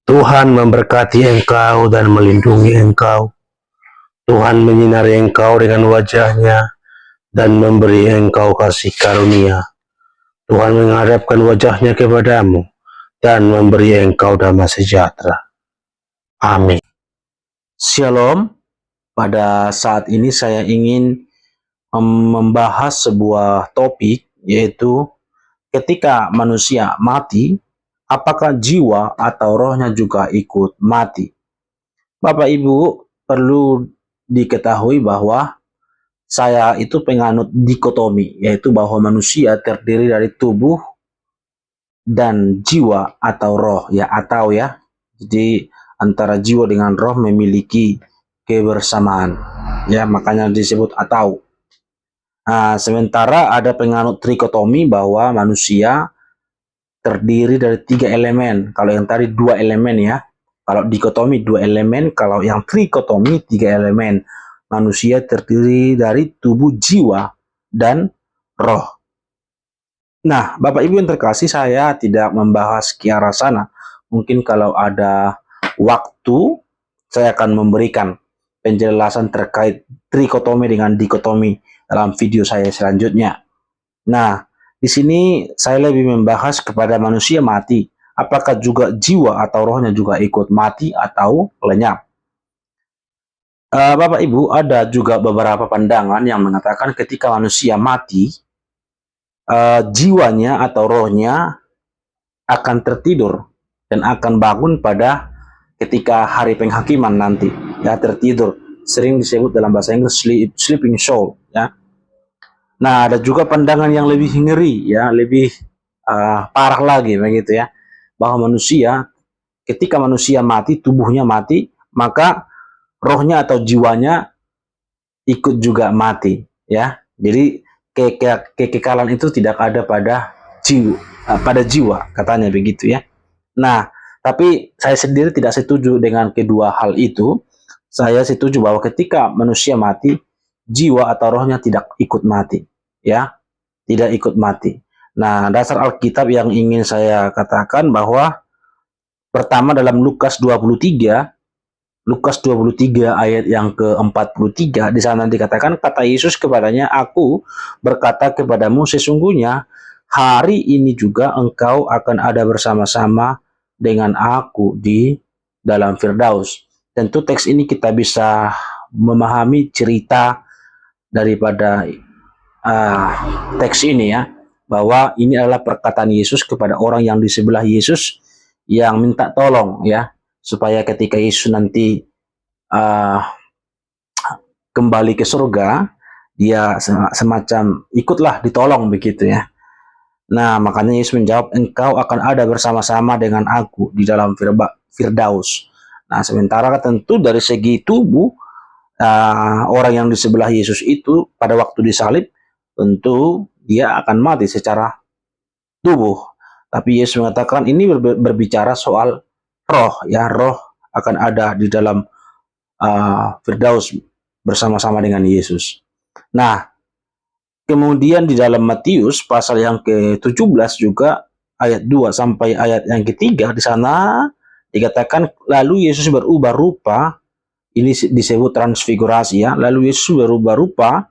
Tuhan memberkati engkau dan melindungi engkau. Tuhan menyinari engkau dengan wajah-Nya dan memberi engkau kasih karunia. Tuhan menghadapkan wajah-Nya kepadamu dan memberi engkau damai sejahtera. Amin. Shalom. Pada saat ini saya ingin membahas sebuah topik, yaitu ketika manusia mati, apakah jiwa atau rohnya juga ikut mati? Bapak Ibu, perlu diketahui bahwa saya itu penganut dikotomi, yaitu bahwa manusia terdiri dari tubuh dan jiwa atau roh, jadi antara jiwa dengan roh memiliki kebersamaan, makanya disebut atau. Nah, sementara ada penganut trikotomi bahwa manusia terdiri dari 3 elemen. Kalau yang tadi 2 elemen ya. Kalau dikotomi 2 elemen, kalau yang trikotomi 3 elemen. Manusia terdiri dari tubuh, jiwa, dan roh. Nah, Bapak Ibu yang terkasih, saya tidak membahas ke arah sana. Mungkin kalau ada waktu, saya akan memberikan penjelasan terkait trikotomi dengan dikotomi dalam video saya selanjutnya. Nah, di sini saya lebih membahas kepada manusia mati. Apakah juga jiwa atau rohnya juga ikut mati atau lenyap? Bapak Ibu, ada juga beberapa pandangan yang mengatakan ketika manusia mati, jiwanya atau rohnya akan tertidur dan akan bangun pada ketika hari penghakiman nanti. Ya, tertidur. Sering disebut dalam bahasa Inggris sleeping soul. Ya. Nah, ada juga pandangan yang lebih ngeri, ya, lebih parah lagi, begitu ya, bahwa manusia, ketika manusia mati, tubuhnya mati, maka rohnya atau jiwanya ikut juga mati, ya. Jadi kekekalan itu tidak ada pada jiwa, katanya begitu ya. Nah, tapi saya sendiri tidak setuju dengan kedua hal itu. Saya setuju bahwa ketika manusia mati, jiwa atau rohnya tidak ikut mati, ya, tidak ikut mati. Nah, dasar Alkitab yang ingin saya katakan bahwa pertama dalam Lukas 23 ayat yang ke-43, di sana dikatakan, kata Yesus kepadanya, aku berkata kepadamu, sesungguhnya hari ini juga engkau akan ada bersama-sama dengan aku di dalam Firdaus. Tentu teks ini kita bisa memahami cerita daripada teks ini ya, bahwa ini adalah perkataan Yesus kepada orang yang di sebelah Yesus yang minta tolong ya, supaya ketika Yesus nanti kembali ke surga, dia semacam ikutlah ditolong begitu ya. Nah, makanya Yesus menjawab, engkau akan ada bersama-sama dengan aku di dalam Firdaus. Nah, sementara tentu dari segi tubuh, orang yang di sebelah Yesus itu pada waktu disalib, tentu dia akan mati secara tubuh. Tapi Yesus mengatakan ini berbicara soal roh, ya, roh akan ada di dalam Firdaus bersama-sama dengan Yesus. Nah, kemudian di dalam Matius pasal yang ke-17 juga ayat 2 sampai ayat yang ketiga, di sana dikatakan lalu Yesus berubah rupa, ini disebut transfigurasi ya, lalu Yesus berubah rupa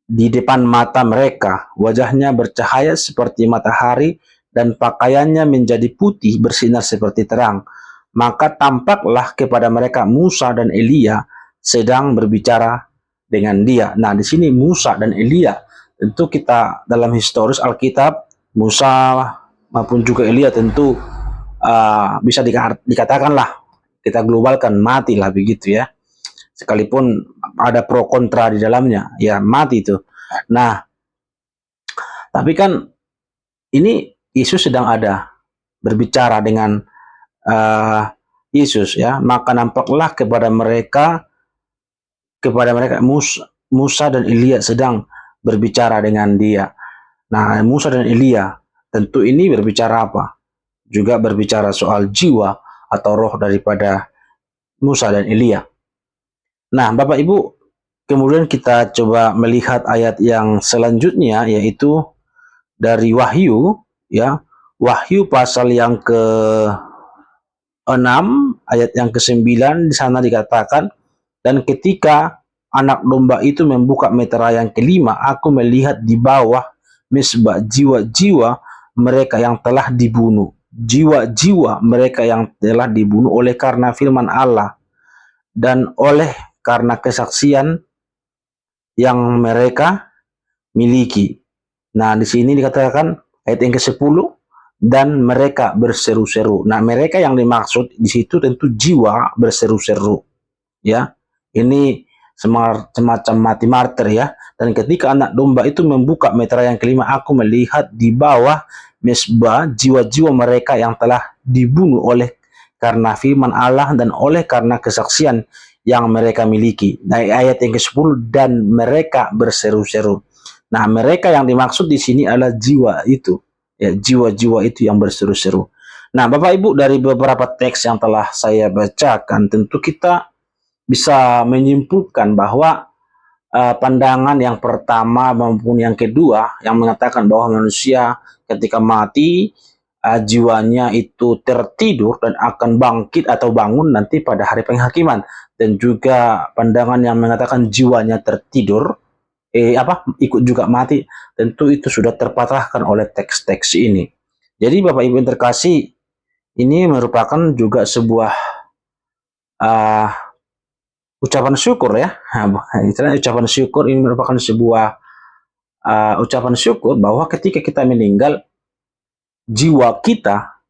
di depan mata mereka, wajahnya bercahaya seperti matahari dan pakaiannya menjadi putih bersinar seperti terang. Maka tampaklah kepada mereka Musa dan Elia sedang berbicara dengan dia. Nah, di sini Musa dan Elia, tentu kita dalam historis Alkitab, Musa maupun juga Elia tentu bisa dikatakanlah, kita globalkan, matilah begitu ya. Sekalipun ada pro kontra di dalamnya, ya mati itu. Nah, tapi kan ini Yesus sedang ada berbicara dengan Yesus ya, maka nampaklah kepada mereka Musa dan Elia sedang berbicara dengan dia. Nah, Musa dan Elia tentu ini berbicara apa? Juga berbicara soal jiwa atau roh daripada Musa dan Elia. Nah, Bapak Ibu, kemudian kita coba melihat ayat yang selanjutnya, yaitu dari Wahyu ya. Wahyu pasal yang ke 6 ayat yang ke-9 di sana dikatakan, dan ketika anak domba itu membuka meterai yang kelima, aku melihat di bawah mesbah jiwa-jiwa mereka yang telah dibunuh. Jiwa-jiwa mereka yang telah dibunuh oleh karena firman Allah dan oleh karena kesaksian yang mereka miliki. Nah, di sini dikatakan ayat yang ke-10, dan mereka berseru-seru. Nah, mereka yang dimaksud di situ tentu jiwa berseru-seru, ya. Ini semacam mati martir, ya. Dan ketika anak domba itu membuka meterai yang kelima, aku melihat di bawah mesbah jiwa-jiwa mereka yang telah dibunuh oleh karena firman Allah dan oleh karena kesaksian yang mereka miliki. Nah, ayat yang ke-10, dan mereka berseru-seru. Nah, mereka yang dimaksud di sini adalah jiwa itu, ya, jiwa-jiwa itu yang berseru-seru. Nah, Bapak Ibu, dari beberapa teks yang telah saya bacakan, tentu kita bisa menyimpulkan bahwa pandangan yang pertama maupun yang kedua yang mengatakan bahwa manusia ketika mati jiwanya itu tertidur dan akan bangkit atau bangun nanti pada hari penghakiman, dan juga pandangan yang mengatakan jiwanya tertidur ikut juga mati, tentu itu sudah terpatahkan oleh teks-teks ini. Jadi Bapak Ibu yang terkasih, ini merupakan juga sebuah uh, ucapan syukur, ya. Ucapan syukur ini merupakan sebuah ucapan syukur bahwa ketika kita meninggal, jiwa kita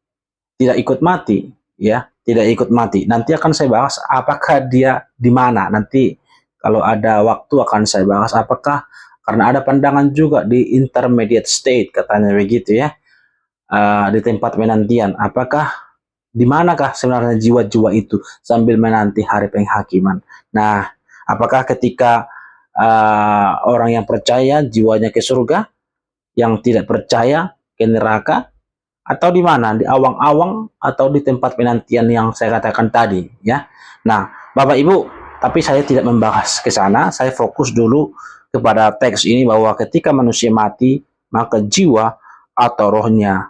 tidak ikut mati, ya, tidak ikut mati. Nanti akan saya bahas apakah dia di mana. Nanti kalau ada waktu akan saya bahas apakah, karena ada pandangan juga di intermediate state katanya begitu, ya, di tempat penantian. Apakah di manakah sebenarnya jiwa-jiwa itu sambil menanti hari penghakiman? Nah, apakah ketika orang yang percaya jiwanya ke surga, yang tidak percaya ke neraka, atau di mana, di awang-awang atau di tempat penantian yang saya katakan tadi, ya. Nah, Bapak Ibu, tapi saya tidak membahas ke sana. Saya fokus dulu kepada teks ini bahwa ketika manusia mati, maka jiwa atau rohnya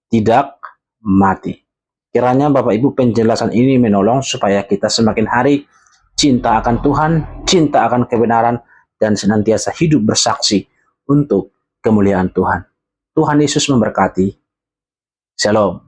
tidak mati. Kiranya Bapak Ibu penjelasan ini menolong supaya kita semakin hari cinta akan Tuhan, cinta akan kebenaran, dan senantiasa hidup bersaksi untuk kemuliaan Tuhan. Tuhan Yesus memberkati. Shalom.